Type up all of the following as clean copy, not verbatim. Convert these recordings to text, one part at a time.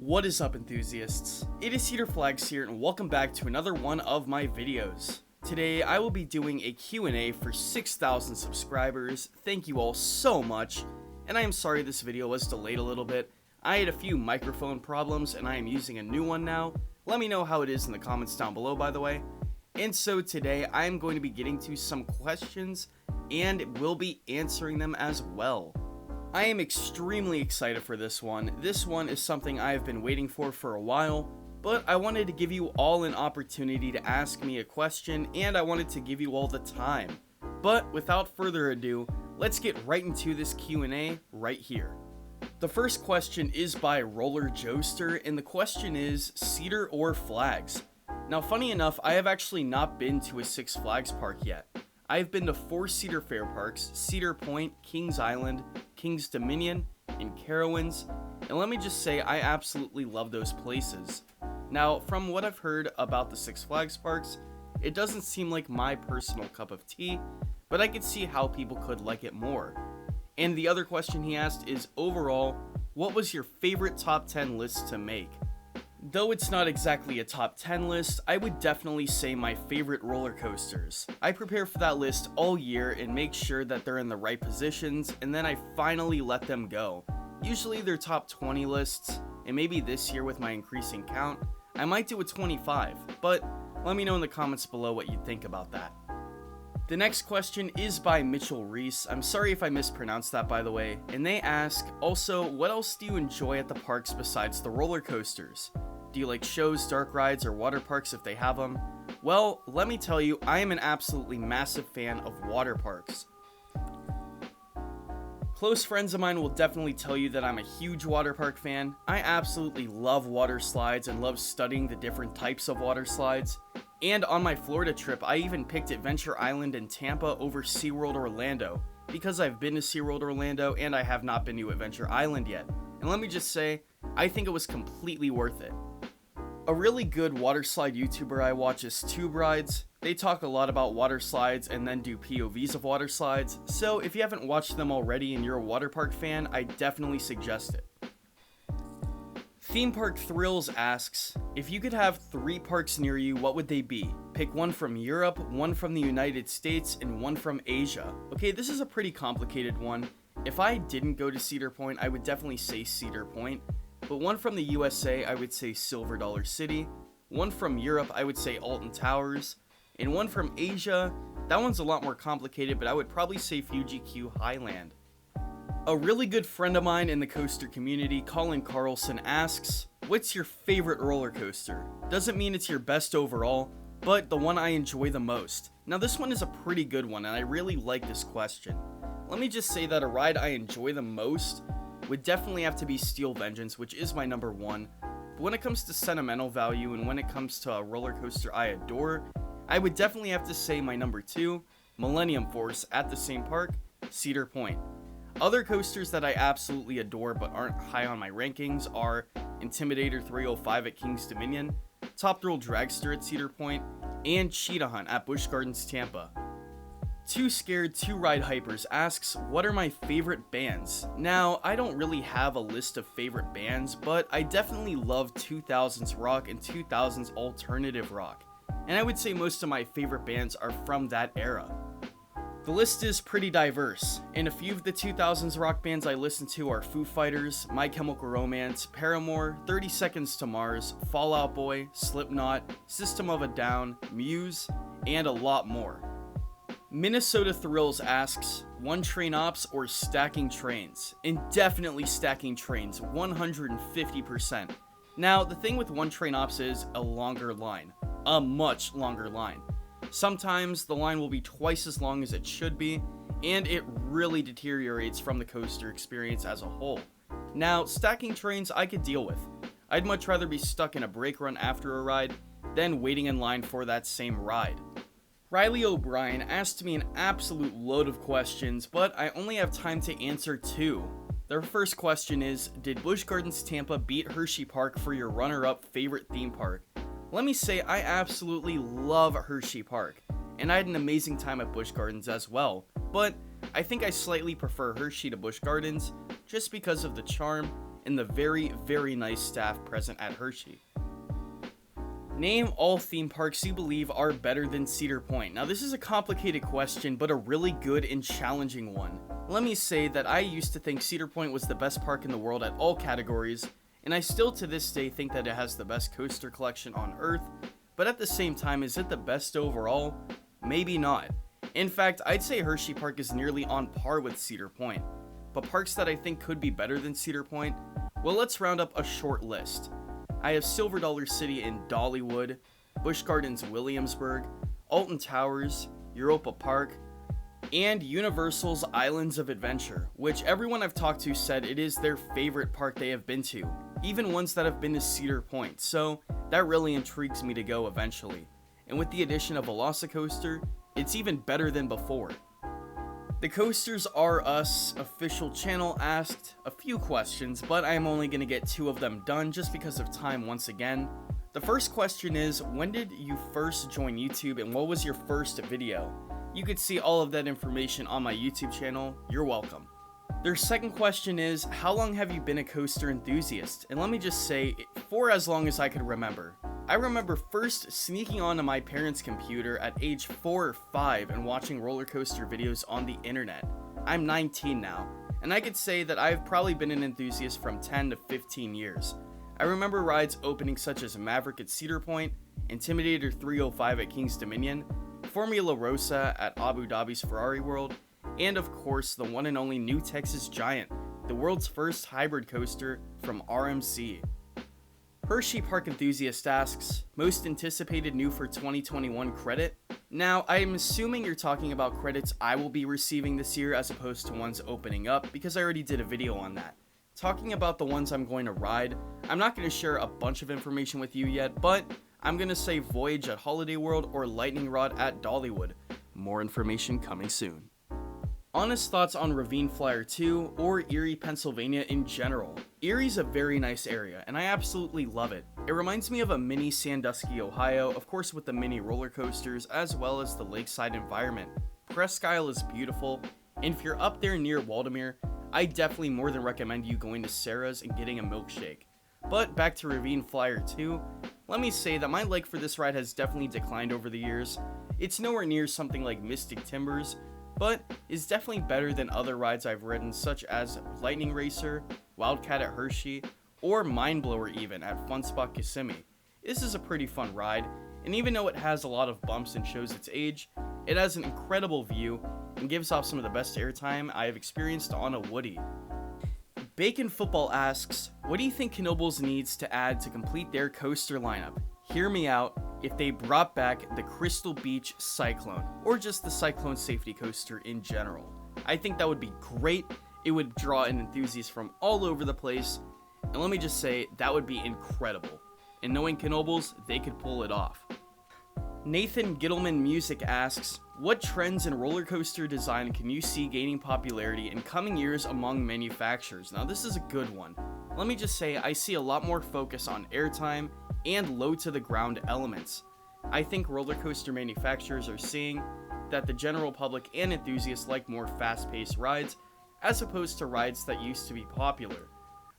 What is up, enthusiasts? It is Cedar Flags here, and welcome back to another one of my videos. Today I will be doing a Q&A for 6,000 subscribers. Thank you all so much, and I am sorry this video was delayed a little bit. I had a few microphone problems and I am using a new one now. Let me know how it is in the comments down below, by the way. And so today I am going to be getting to some questions and will be answering them as well. I am extremely excited for this one. This one is something I have been waiting for a while, but I wanted to give you all an opportunity to ask me a question, and I wanted to give you all the time. But without further ado, let's get right into this Q&A right here. The first question is by Roller Joester, and the question is, Cedar or Flags? Now, funny enough, I have actually not been to a Six Flags park yet. I have been to 4 Cedar Fair parks: Cedar Point, Kings Island, Kings Dominion, and Carowinds, and let me just say I absolutely love those places. Now, from what I've heard about the Six Flags parks, it doesn't seem like my personal cup of tea, but I could see how people could like it more. And the other question he asked is, overall, what was your favorite top 10 list to make? Though it's not exactly a top 10 list, I would definitely say my favorite roller coasters. I prepare for that list all year and make sure that they're in the right positions, and then I finally let them go. Usually they're top 20 lists, and maybe this year with my increasing count, I might do a 25, but let me know in the comments below what you think about that. The next question is by Mitchell Reese. I'm sorry if I mispronounced that, by the way, and they ask, also, what else do you enjoy at the parks besides the roller coasters? Do you like shows, dark rides, or water parks if they have them? Well, let me tell you, I am an absolutely massive fan of water parks. Close friends of mine will definitely tell you that I'm a huge water park fan. I absolutely love water slides and love studying the different types of water slides. And on my Florida trip, I even picked Adventure Island in Tampa over SeaWorld Orlando, because I've been to SeaWorld Orlando and I have not been to Adventure Island yet. And let me just say, I think it was completely worth it. A really good water slide YouTuber I watch is Tube Rides. They talk a lot about water slides and then do POVs of water slides, so if you haven't watched them already and you're a water park fan, I definitely suggest it. Theme Park Thrills asks, if you could have 3 parks near you, what would they be? Pick one from Europe, one from the United States, and one from Asia. Okay, this is a pretty complicated one. If I didn't go to Cedar Point, I would definitely say Cedar Point. But one from the USA, I would say Silver Dollar City. One from Europe, I would say Alton Towers. And one from Asia, that one's a lot more complicated, but I would probably say Fuji-Q Highland. A really good friend of mine in the coaster community, Colin Carlson, asks, what's your favorite roller coaster? Doesn't mean it's your best overall, but the one I enjoy the most. Now this one is a pretty good one, and I really like this question. Let me just say that a ride I enjoy the most would definitely have to be Steel Vengeance, which is my number 1. But when it comes to sentimental value and when it comes to a roller coaster I adore, I would definitely have to say my number 2, Millennium Force, at the same park, Cedar Point. Other coasters that I absolutely adore but aren't high on my rankings are Intimidator 305 at Kings Dominion, Top Thrill Dragster at Cedar Point, and Cheetah Hunt at Busch Gardens Tampa. Too Scared to Ride Hypers asks, what are my favorite bands? Now, I don't really have a list of favorite bands, but I definitely love 2000s rock and 2000s alternative rock. And I would say most of my favorite bands are from that era. The list is pretty diverse, and a few of the 2000s rock bands I listen to are Foo Fighters, My Chemical Romance, Paramore, 30 Seconds to Mars, Fall Out Boy, Slipknot, System of a Down, Muse, and a lot more. Minnesota Thrills asks, one train ops or stacking trains? And definitely stacking trains, 150%. Now, the thing with one train ops is a longer line, a much longer line. Sometimes the line will be twice as long as it should be, and it really deteriorates from the coaster experience as a whole. Now, stacking trains I could deal with. I'd much rather be stuck in a brake run after a ride than waiting in line for that same ride. Riley O'Brien asked me an absolute load of questions, but I only have time to answer 2. Their first question is, did Busch Gardens Tampa beat Hershey Park for your runner-up favorite theme park? Let me say I absolutely love Hershey Park, and I had an amazing time at Busch Gardens as well, but I think I slightly prefer Hershey to Busch Gardens just because of the charm and the very, very nice staff present at Hershey. Name all theme parks you believe are better than Cedar Point. Now this is a complicated question, but a really good and challenging one. Let me say that I used to think Cedar Point was the best park in the world at all categories, and I still to this day think that it has the best coaster collection on Earth, but at the same time, is it the best overall? Maybe not. In fact, I'd say Hershey Park is nearly on par with Cedar Point. But parks that I think could be better than Cedar Point? Well, let's round up a short list. I have Silver Dollar City in Dollywood, Busch Gardens Williamsburg, Alton Towers, Europa Park, and Universal's Islands of Adventure, which everyone I've talked to said it is their favorite park they have been to, even ones that have been to Cedar Point, so that really intrigues me to go eventually. And with the addition of Velocicoaster, it's even better than before. The Coasters R Us official channel asked a few questions, but I am only going to get 2 of them done just because of time once again. The first question is, when did you first join YouTube and what was your first video? You could see all of that information on my YouTube channel. You're welcome. Their second question is, how long have you been a coaster enthusiast? And let me just say, for as long as I could remember. I remember first sneaking onto my parents' computer at age 4 or 5 and watching roller coaster videos on the internet. I'm 19 now, and I could say that I've probably been an enthusiast from 10 to 15 years. I remember rides opening such as Maverick at Cedar Point, Intimidator 305 at King's Dominion, Formula Rossa at Abu Dhabi's Ferrari World, and of course the one and only New Texas Giant, the world's first hybrid coaster from RMC. Hershey Park Enthusiast asks, most anticipated new for 2021 credit? Now, I am assuming you're talking about credits I will be receiving this year as opposed to ones opening up, because I already did a video on that. Talking about the ones I'm going to ride, I'm not going to share a bunch of information with you yet, but I'm going to say Voyage at Holiday World or Lightning Rod at Dollywood. More information coming soon. Honest thoughts on Ravine Flyer 2 or Erie, Pennsylvania in general. Erie's a very nice area, and I absolutely love it. It reminds me of a mini Sandusky, Ohio, of course with the mini roller coasters, as well as the lakeside environment. Presque Isle is beautiful, and if you're up there near Waldameer, I definitely more than recommend you going to Sarah's and getting a milkshake. But back to Ravine Flyer 2, let me say that my like for this ride has definitely declined over the years. It's nowhere near something like Mystic Timbers, but is definitely better than other rides I've ridden such as Lightning Racer, Wildcat at Hershey, or Mindblower even at Fun Spot Kissimmee. This is a pretty fun ride, and even though it has a lot of bumps and shows its age, it has an incredible view and gives off some of the best airtime I have experienced on a Woody. Bacon Football asks, what do you think Knoebels needs to add to complete their coaster lineup? Hear me out, if they brought back the Crystal Beach Cyclone, or just the Cyclone Safety Coaster in general. I think that would be great, it would draw in enthusiasts from all over the place, and let me just say, that would be incredible. And knowing Knoebels, they could pull it off. Nathan Gittleman Music asks, what trends in roller coaster design can you see gaining popularity in coming years among manufacturers? Now this is a good one. Let me just say, I see a lot more focus on airtime and low to the ground elements. I think roller coaster manufacturers are seeing that the general public and enthusiasts like more fast-paced rides as opposed to rides that used to be popular.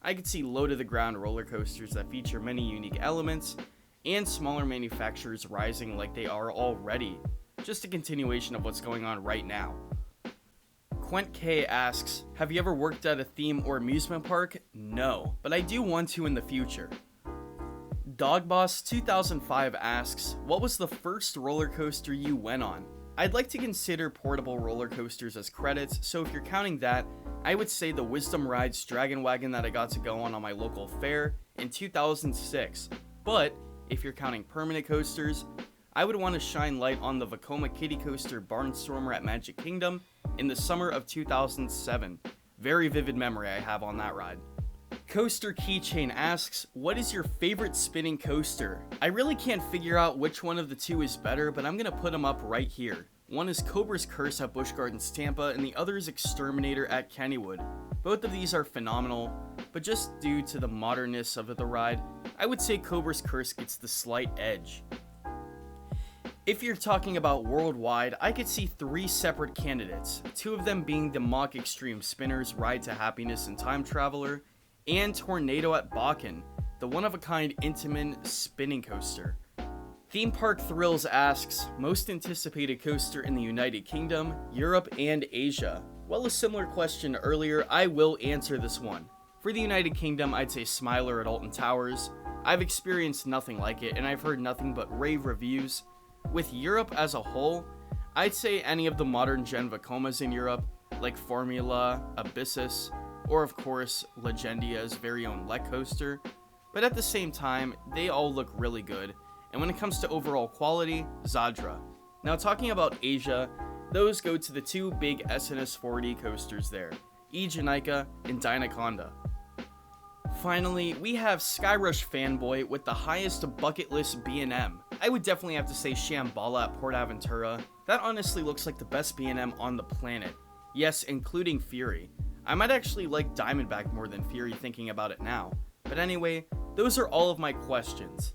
I could see low to the ground roller coasters that feature many unique elements and smaller manufacturers rising like they are already. Just a continuation of what's going on right now. Quent K asks, have you ever worked at a theme or amusement park? No, but I do want to in the future. Dogboss 2005 asks, what was the first roller coaster you went on? I'd like to consider portable roller coasters as credits, so if you're counting that, I would say the Wisdom Rides Dragon Wagon that I got to go on my local fair in 2006. But if you're counting permanent coasters, I would want to shine light on the Vekoma Kiddie Coaster Barnstormer at Magic Kingdom in the summer of 2007. Very vivid memory I have on that ride. Coaster Keychain asks, what is your favorite spinning coaster? I really can't figure out which one of the two is better, but I'm gonna put them up right here. One is Cobra's Curse at Busch Gardens Tampa, and the other is Exterminator at Kennywood. Both of these are phenomenal, but just due to the modernness of the ride, I would say Cobra's Curse gets the slight edge. If you're talking about worldwide, I could see 3 separate candidates, 2 of them being the Mach Extreme Spinners Ride to Happiness and Time Traveler, and Tornado at Bakken, the one-of-a-kind Intamin spinning coaster. Theme Park Thrills asks, most anticipated coaster in the United Kingdom, Europe, and Asia. Well, a similar question earlier, I will answer this one. For the United Kingdom, I'd say Smiler at Alton Towers. I've experienced nothing like it, and I've heard nothing but rave reviews. With Europe as a whole, I'd say any of the modern gen Vekomas in Europe, like Formula, Abyssus, or of course, Legendia's very own Lek coaster. But at the same time, they all look really good. And when it comes to overall quality, Zadra. Now talking about Asia, those go to the two big SNS 4D coasters there, Ejanica and Dynaconda. Finally, we have Skyrush Fanboy with the highest bucket list B&M. I would definitely have to say Shambhala at Port Aventura. That honestly looks like the best B&M on the planet. Yes, including Fury. I might actually like Diamondback more than Fury thinking about it now. But anyway, those are all of my questions.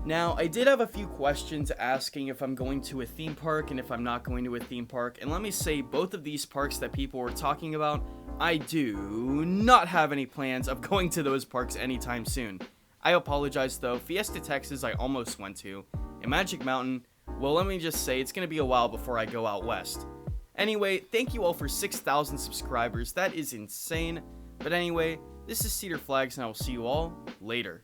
Now, I did have a few questions asking if I'm going to a theme park and if I'm not going to a theme park, and let me say, both of these parks that people were talking about, I do not have any plans of going to those parks anytime soon. I apologize though, Fiesta Texas I almost went to, and Magic Mountain, well, let me just say, it's going to be a while before I go out west. Anyway, thank you all for 6,000 subscribers, that is insane. But anyway, this is Cedar Flags, and I will see you all later.